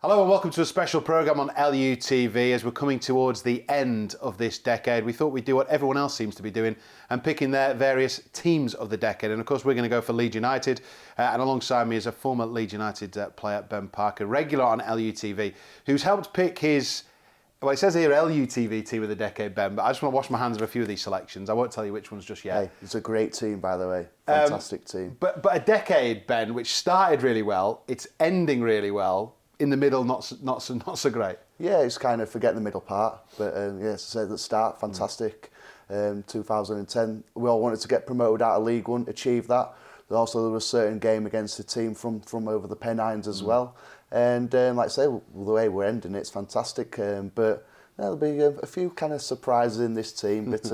Hello and welcome to a special programme on LUTV as we're coming towards the end of this decade. We thought we'd do what everyone else seems to be doing and picking their various teams of the decade. And of course we're going to go for Leeds United and alongside me is a former Leeds United player, Ben Parker, regular on LUTV, who's helped pick his, well it says here LUTV team of the decade, Ben, but I just want to wash my hands of a few of these selections. I won't tell you which ones just yet. Hey, it's a great team by the way, fantastic team. But a decade, Ben, which started really well, it's ending really well. In the middle, not so great. Yeah, it's kind of forget the middle part, but yeah, as I said at the start, fantastic. 2010, we all wanted to get promoted out of League One, achieve that. But also, there was a certain game against a team from over the Pennines as well. And like I say, the way we're ending it's fantastic. But there'll be a few kind of surprises in this team, but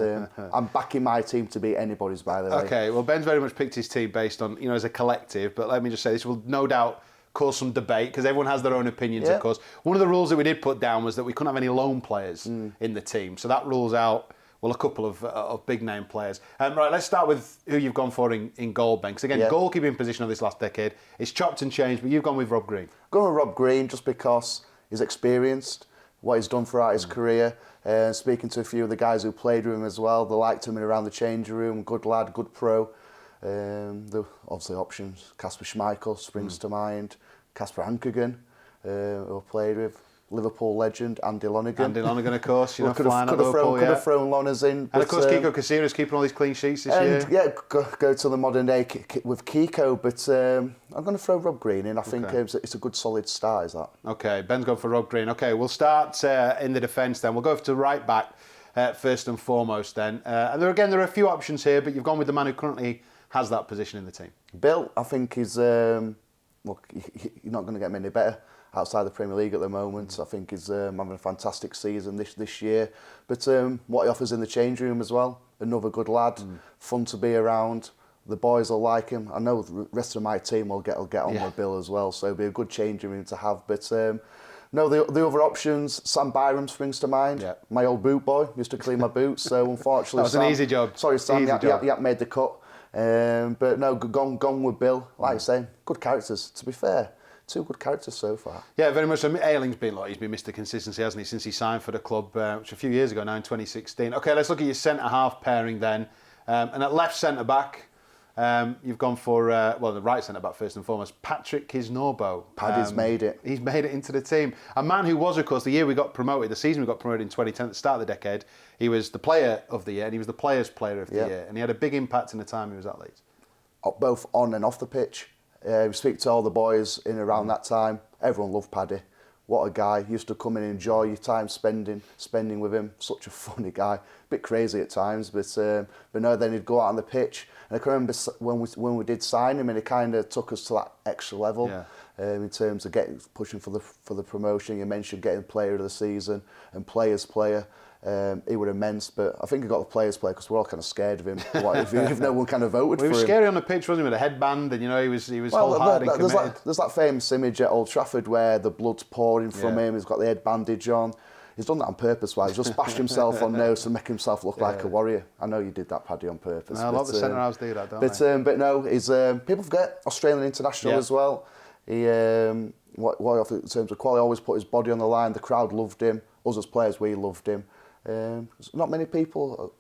I'm backing my team to beat anybody's, by the way. Okay, well, Ben's very much picked his team based on, as a collective, but let me just say this will no doubt cause some debate because everyone has their own opinions, of course. One of the rules that we did put down was that we couldn't have any loan players in the team. So that rules out, well, a couple of big name players. Right, let's start with who you've gone for in goal, Ben. Because again, goalkeeping position of this last decade, it's chopped and changed, but you've gone with Rob Green. Going with Rob Green just because he's experienced, what he's done throughout his career. Speaking to a few of the guys who played with him as well, they liked him around the changing room, good lad, good pro. The obviously options, Kasper Schmeichel springs to mind, Kasper Ankergen, who I played with, Liverpool legend, Andy Lonergan. Andy Lonergan, of course, could have thrown Loners in. And of course, Kiko Casillas keeping all these clean sheets this year. Yeah, go to the modern day with Kiko, but I'm going to throw Rob Green in. I think it's a good solid start, is that? Okay, Ben's gone for Rob Green. Okay, we'll start in the defence then. We'll go to right back first and foremost then. And there are a few options here, but you've gone with the man who currently has that position in the team. Bill, I think he's look, you're not going to get many better outside the Premier League at the moment. I think he's having a fantastic season this year. But what he offers in the change room as well, another good lad, fun to be around. The boys will like him. I know the rest of my team will get on with Bill as well, so it'll be a good changing room to have. But no, the other options, Sam Byram springs to mind. Yeah. My old boot boy used to clean my boots, so unfortunately, that was an easy job. Sorry, Sam, you haven't made the cut. But no, gone with Bill. Like I say, good characters. To be fair, two good characters so far. Yeah, very much. Ayling's been he's been Mr. Consistency, hasn't he, since he signed for the club, which a few years ago now in 2016. Okay, let's look at your centre half pairing then. And at left centre back, you've gone for the right centre back first and foremost, Patrick Kisnorbo. Paddy's made it. He's made it into the team. A man who was, of course, the year we got promoted, the season we got promoted in 2010 at the start of the decade. He was the player of the year and he was the players' player of the year. And he had a big impact in the time he was at Leeds. Both on and off the pitch. We speak to all the boys in around that time. Everyone loved Paddy. What a guy. Used to come and enjoy your time spending with him. Such a funny guy. Bit crazy at times, but no, then he'd go out on the pitch. And I can remember when we did sign him, and he kind of took us to that extra level in terms of pushing for the promotion. You mentioned getting player of the season and players player. He was immense, but I think he got the players player because we're all kind of scared of him. If no one kind of voted for him. He was scary on the pitch, wasn't he, with a headband, and he was wholehearted and committed. There's that famous image at Old Trafford where the blood's pouring from him. He's got the head bandage on. He's done that on purpose. He's just bashed himself on nose to make himself look like a warrior. I know you did that, Paddy, on purpose. No, a lot of the centre halves do that, don't they? But no, he's people forget Australian international as well. He what in terms of quality, always put his body on the line. The crowd loved him. Us as players, we loved him. Not many people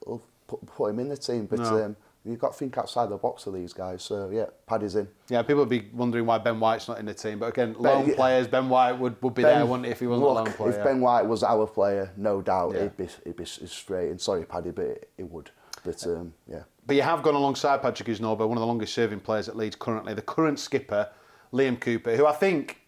put him in the team, but you've got to think outside the box of these guys. So yeah, Paddy's in. Yeah, people would be wondering why Ben White's not in the team, but again, lone players, Ben White would be there, wouldn't he, if he wasn't a lone player? If Ben White was our player, no doubt he'd be straight. And sorry, Paddy, but he would. But yeah. But you have gone alongside Patrick Kisnorbo, one of the longest serving players at Leeds currently, the current skipper, Liam Cooper, who I think.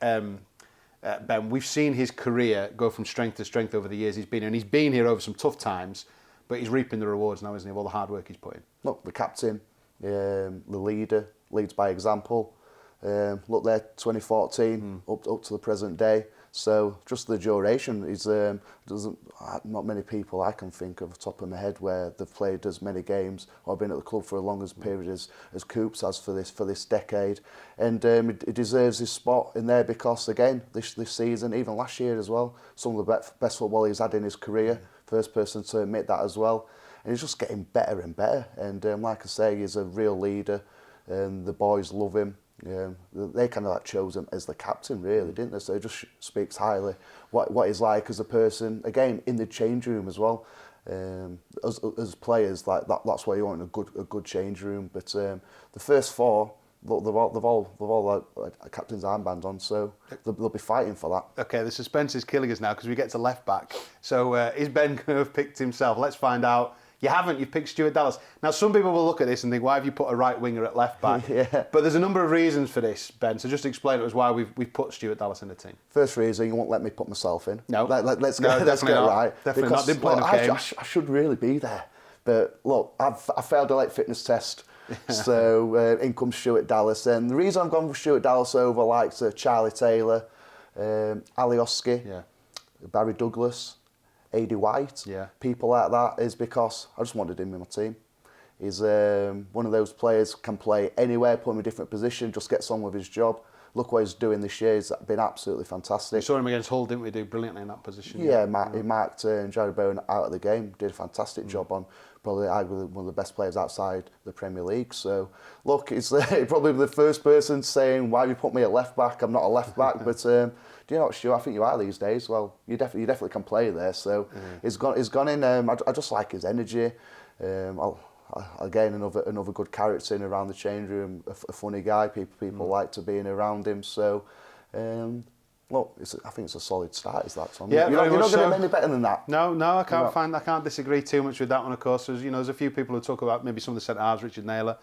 Ben, we've seen his career go from strength to strength over the years he's been here, and he's been here over some tough times, but he's reaping the rewards now, isn't he, of all the hard work he's put in? Look, the captain, the leader, leads by example. Look there, 2014 up to the present day. So just the duration is not many people I can think of off the top of my head where they've played as many games or been at the club for a long as period as Coops has for this decade, and he deserves his spot in there because again this season, even last year as well, some of the best football he's had in his career. First person to admit that as well, and he's just getting better and better. And like I say, he's a real leader, and the boys love him. They kind of like chose him as the captain, really, didn't they? So it just speaks highly what he's like as a person. Again, in the change room as well. As players, like that's why you want a good change room. But the first four, look, they've all like captain's armband on, so they'll be fighting for that. Okay, the suspense is killing us now because we get to left back. So is Ben going to have picked himself? Let's find out. You haven't. You've picked Stuart Dallas. Now, some people will look at this and think, why have you put a right winger at left back? Yeah. But there's a number of reasons for this, Ben. So just explain to us why we've put Stuart Dallas in the team. First reason, you won't let me put myself in. No. Let's get it right. Definitely because, not. Didn't play enough games. I should really be there. But look, I failed a late fitness test. So in comes Stuart Dallas. And the reason I've gone for Stuart Dallas over like Charlie Taylor, Alioski, Barry Douglas, A.D. White, people like that, is because I just wanted him in my team. He's one of those players, can play anywhere, put him in a different position, just gets on with his job. Look what he's doing this year. He's been absolutely fantastic. We saw him against Hull, didn't we? Do brilliantly in that position. Yeah, he marked Jared Bowen out of the game. Did a fantastic job on probably one of the best players outside the Premier League. So, look, he's probably the first person saying, why have you put me at left back? I'm not a left back. But do you know what, Stu? I think you are these days. Well, you definitely can play there. So he's gone in. I just like his energy. Again, another good character in around the change room. A funny guy. People like to be in around him. So. Look, I think it's a solid start, is that, Tom? Yeah, you're not going to get any better than that. No, I can't disagree too much with that one, of course. There's a few people who talk about maybe some of the centre-halves, Richard Naylor,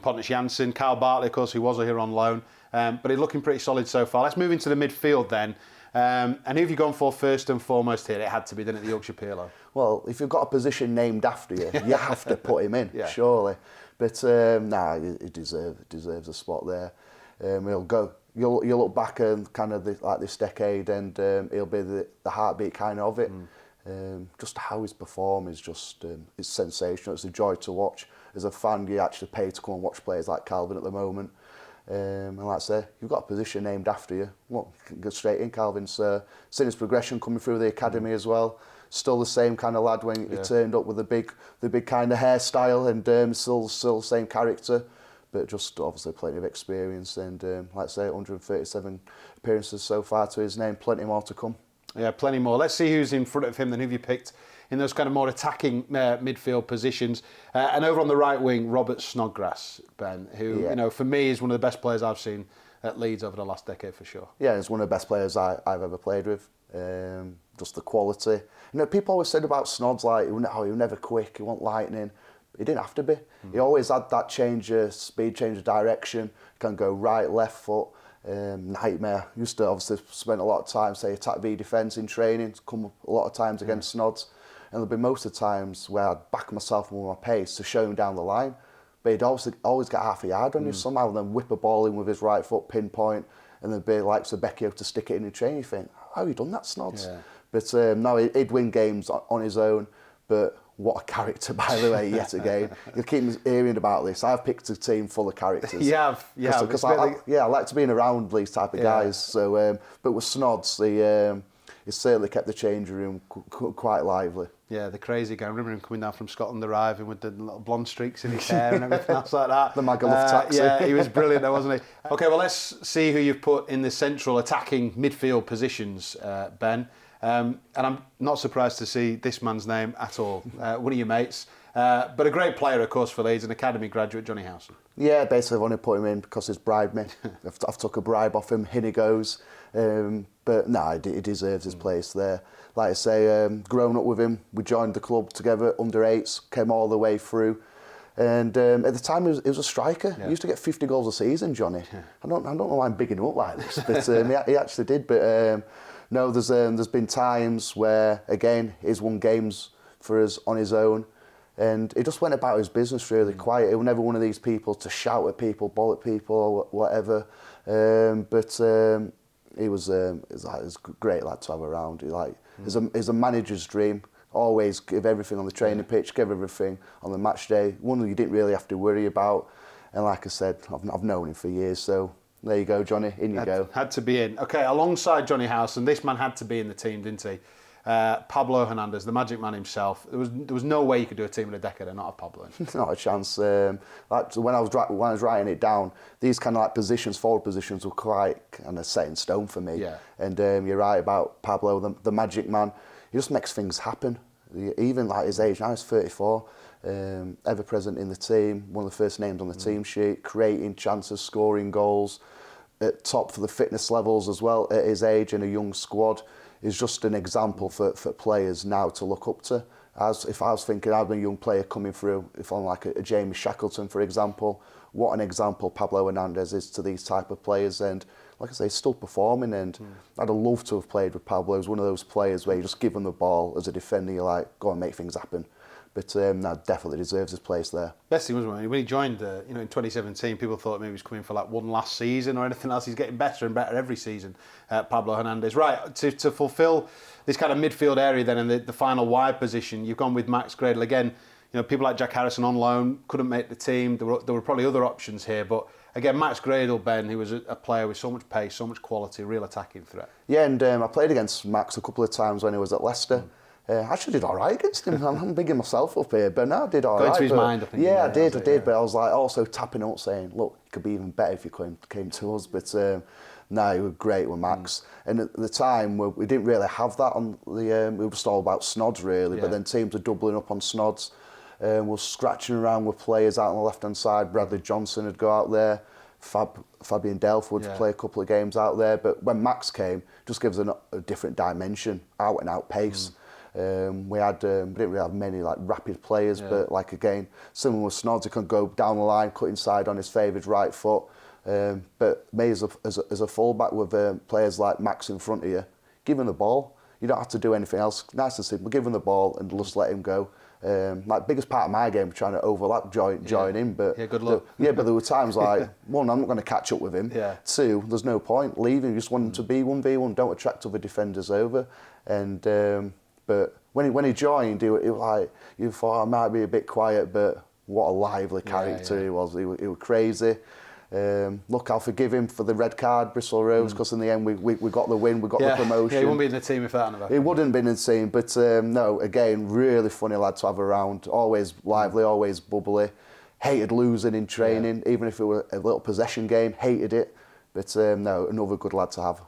Pontus Janssen, Carl Bartley, of course, who was here on loan. But he's looking pretty solid so far. Let's move into the midfield then. And who have you gone for first and foremost here? It had to be, didn't it, the Yorkshire Pirlo? Well, if you've got a position named after you, you have to put him in, surely. But he deserves a spot there. He'll go. You'll look back and kind of this decade, and he'll be the heartbeat kind of it. Just how he's performed is just it's sensational. It's a joy to watch. As a fan, you actually pay to come and watch players like Calvin at the moment. And like I say, you've got a position named after you. Look, go straight in, Calvin's seen his progression coming through the academy as well. Still the same kind of lad when he turned up with the big kind of hairstyle, and still the same character. But just obviously plenty of experience, and like I say, 137 appearances so far to his name, plenty more to come. Yeah, plenty more. Let's see who's in front of him then. Who have you picked in those kind of more attacking midfield positions? And over on the right wing, Robert Snodgrass, Ben, who for me is one of the best players I've seen at Leeds over the last decade for sure. Yeah, he's one of the best players I've ever played with. Just the quality. People always said about Snods, like, he was never quick, he wasn't lightning. He didn't have to be. He always had that change of speed, change of direction. Can go right, left foot. Nightmare. Used to obviously spend a lot of time, say, attack v defence in training. Come a lot of times against Snods, and there'll be most of the times where I'd back myself with my pace to show him down the line. But he'd always get half a yard on you somehow, and then whip a ball in with his right foot, pinpoint, and then be like Sebecchio to stick it in training. You think, how have you done that, Snods? Yeah. But no, he'd win games on his own. But what a character, by the way, yet again. You'll keep hearing about this. I've picked a team full of characters. Yeah. Because I like to be around these type of guys. So, but with Snods, he certainly kept the change room quite lively. Yeah, the crazy guy. I remember him coming down from Scotland, arriving with the little blonde streaks in his hair and everything else like that. The Mccullough taxi. Yeah, he was brilliant though, wasn't he? Okay, well, let's see who you've put in the central attacking midfield positions, Ben. And I'm not surprised to see this man's name at all. One of your mates. But a great player, of course, for Leeds, an academy graduate, Johnny Howson. Yeah, basically I've only put him in because he's bribed me. I've took a bribe off him, in he goes. But no, he deserves his place there. Like I say, grown up with him, we joined the club together, under 8s, came all the way through. And at the time, he was a striker. Yeah. He used to get 50 goals a season, Johnny. Yeah. I don't know why I'm bigging him up like this, but he actually did. But no, there's been times where, again, he's won games for us on his own. And he just went about his business really quiet. He was never one of these people to shout at people, bawl at people, or whatever. He was a great lad to have around. He's a manager's dream. Always give everything on the training pitch, give everything on the match day. One that you didn't really have to worry about. And like I said, I've known him for years. So there you go, Johnny. In you go. Had to be in. Okay, alongside Johnny Howson, this man had to be in the team, didn't he? Pablo Hernandez, the magic man himself. There was no way you could do a team in a decade and not have Pablo in. Not a chance. Like when I was writing it down, these kind of like positions, forward positions, were quite kind of set in stone for me. Yeah. And you're right about Pablo, the magic man. He just makes things happen. Even like his age now, he's 34. Ever present in the team, one of the first names on the team sheet, creating chances, scoring goals, at top for the fitness levels as well at his age in a young squad. Is just an example for players now to look up to. If I was thinking I'd be a young player coming through, if I'm like a Jamie Shackleton, for example, what an example Pablo Hernandez is to these type of players. And like I say, he's still performing, and I'd have loved to have played with Pablo. He's one of those players where you just give him the ball as a defender, you're like, go and make things happen. But no, definitely deserves his place there. Best thing was when he joined, in 2017, people thought maybe he was coming for like one last season or anything else. He's getting better and better every season, Pablo Hernandez. Right, to fulfil this kind of midfield area then in the final wide position, you've gone with Max Gradle again. People like Jack Harrison on loan couldn't make the team. There were probably other options here, but again, Max Gradle, Ben, he was a player with so much pace, so much quality, real attacking threat. Yeah, and I played against Max a couple of times when he was at Leicester. I actually did all right against him. I'm bigging myself up here, but no, I did all right. Going to his mind, I think. Yeah, I did. But I was like also tapping up, saying, "Look, it could be even better if you came to us." But no, he was great with Max. And at the time, we didn't really have that on the. We were just all about Snods really, but then teams were doubling up on Snods. We're scratching around with players out on the left-hand side. Bradley Johnson would go out there. Fabian Delph would play a couple of games out there. But when Max came, just gives a different dimension, out and out pace. We didn't really have many like rapid players, but like again, similar with Snods, he can go down the line, cut inside on his favoured right foot. But me as a fullback with players like Max in front of you, give him the ball. You don't have to do anything else. Nice and simple. Give him the ball and just let him go. Like biggest part of my game, trying to overlap, join in. But good luck. But there were times like, one, I'm not going to catch up with him. Yeah. Two, there's no point leaving. You just want him to be 1v1. Don't attract other defenders over. And but when he joined, he like you thought I might be a bit quiet, but what a lively character he was. He was crazy. Look, I'll forgive him for the red card, Bristol Rovers, because in the end we got the win, we got the promotion. Yeah, he wouldn't be in the team if that hadn't happened. He wouldn't have been in the team, but no, again, really funny lad to have around. Always lively, always bubbly. Hated losing in training, even if it were a little possession game, hated it. But no, another good lad to have.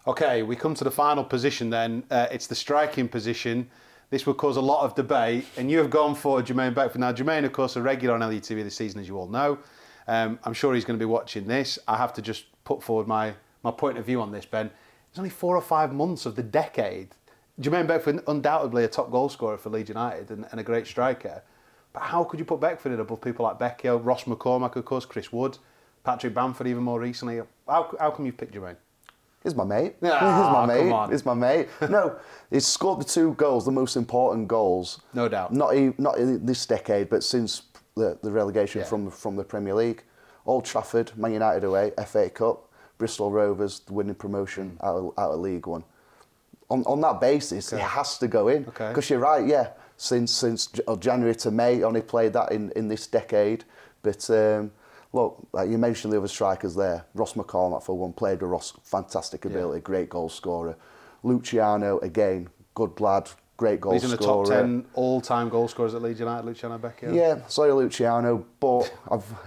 Okay, we come to the final position then. It's the striking position. This will cause a lot of debate, and you have gone for Jermaine Beckford. Now, Jermaine, of course, a regular on LUTV this season, as you all know. I'm sure he's going to be watching this. I have to just put forward my point of view on this, Ben. It's only 4 or 5 months of the decade. Jermaine Beckford, undoubtedly a top goal scorer for Leeds United and a great striker. But how could you put Beckford in above people like Becchio, Ross McCormack, of course, Chris Wood, Patrick Bamford even more recently? How come you've picked Jermaine? He's my mate. He's my mate. Come on. He's my mate. No, he's scored the 2 goals, the most important goals. No doubt. Not in this decade, but since the relegation from the Premier League. Old Trafford, Man United away, FA Cup, Bristol Rovers winning promotion out of League One. On that basis, it has to go in. Because you're right, since January to May, only played that in this decade. But look, like you mentioned the other strikers there. Ross McCormack for one, played with Ross, fantastic ability, great goal scorer. Luciano, again, good lad, great goal scorer. He's in the top 10 all-time goal scorers at Leeds United, Luciano Becchio. Yeah, sorry Luciano, but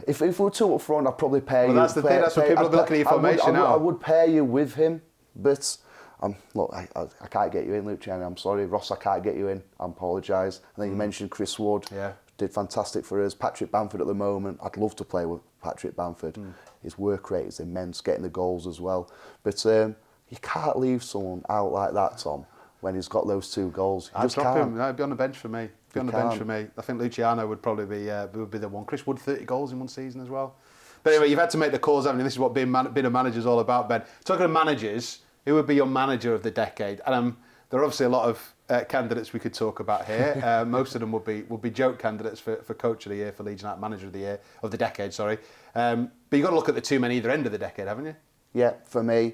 if we were 2 up front, I'd probably pair you. That's the thing, that's what people are looking at your formation now. I would pair you with him, but look, I can't get you in, Luciano, I'm sorry. Ross, I can't get you in, I apologise. And then you mentioned Chris Wood, did fantastic for us. Patrick Bamford at the moment, I'd love to play with Patrick Bamford. His work rate is immense, getting the goals as well. But you can't leave someone out like that, Tom, when he's got those 2 goals. I'd drop him. No, he'd be on the bench for me. I think Luciano would probably be the one. Chris Wood, 30 goals in one season as well. But anyway, you've had to make the calls, haven't you? This is what being a manager is all about, Ben. Talking of managers, who would be your manager of the decade? And there are obviously a lot of candidates we could talk about here. Most of them would be joke candidates for coach of the year, for Leeds United manager of the year, of the decade, sorry. But you've got to look at the 2 men either end of the decade, haven't you? Yeah, for me,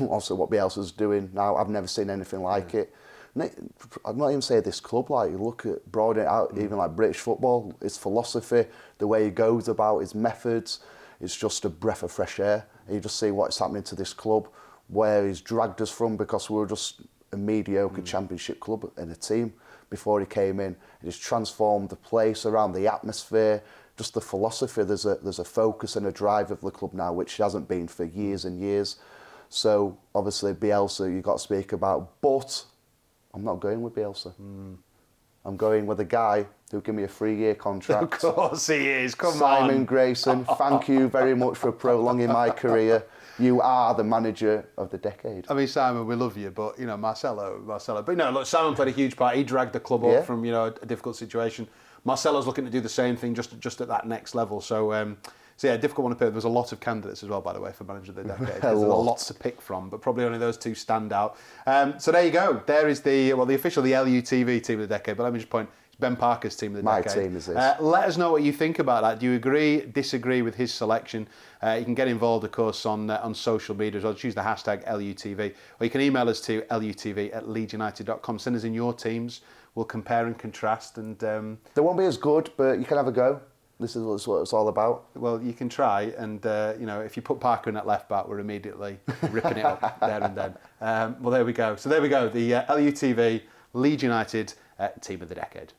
also what Bielsa's doing now, I've never seen anything like it. I'd not even say this club, like you look at broadening it out, even like British football, his philosophy, the way he goes about his methods, it's just a breath of fresh air. And you just see what's happening to this club, where he's dragged us from, because we were just a mediocre Championship club and a team before he came in. He just transformed the place around, the atmosphere, just the philosophy. There's a focus and a drive of the club now, which hasn't been for years and years. So obviously Bielsa, you've got to speak about, but I'm not going with Bielsa. I'm going with a guy who gave me a 3-year contract. Of course he is, come on. Simon Grayson, thank you very much for prolonging my career. You are the manager of the decade. I mean, Simon, we love you, but, you know, Marcelo. But, no, look, Simon played a huge part. He dragged the club up from, you know, a difficult situation. Marcelo's looking to do the same thing, just at that next level. So, yeah, difficult one to pick. There's a lot of candidates as well, by the way, for manager of the decade. There's a lot to pick from, but probably only those two stand out. So there you go. There is the official, the LUTV team of the decade. But let me just point, it's Ben Parker's team of the decade. My team is this. Let us know what you think about that. Do you agree, disagree with his selection? You can get involved, of course, on social media as well. Choose the hashtag LUTV. Or you can email us to lutv@leedsunited.com. Send us in your teams. We'll compare and contrast. And they won't be as good, but you can have a go. This is what it's all about. Well, you can try, and you know, if you put Parker in at left back, we're immediately ripping it up there and then. Well, there we go. So there we go. The LUTV Leeds United team of the decade.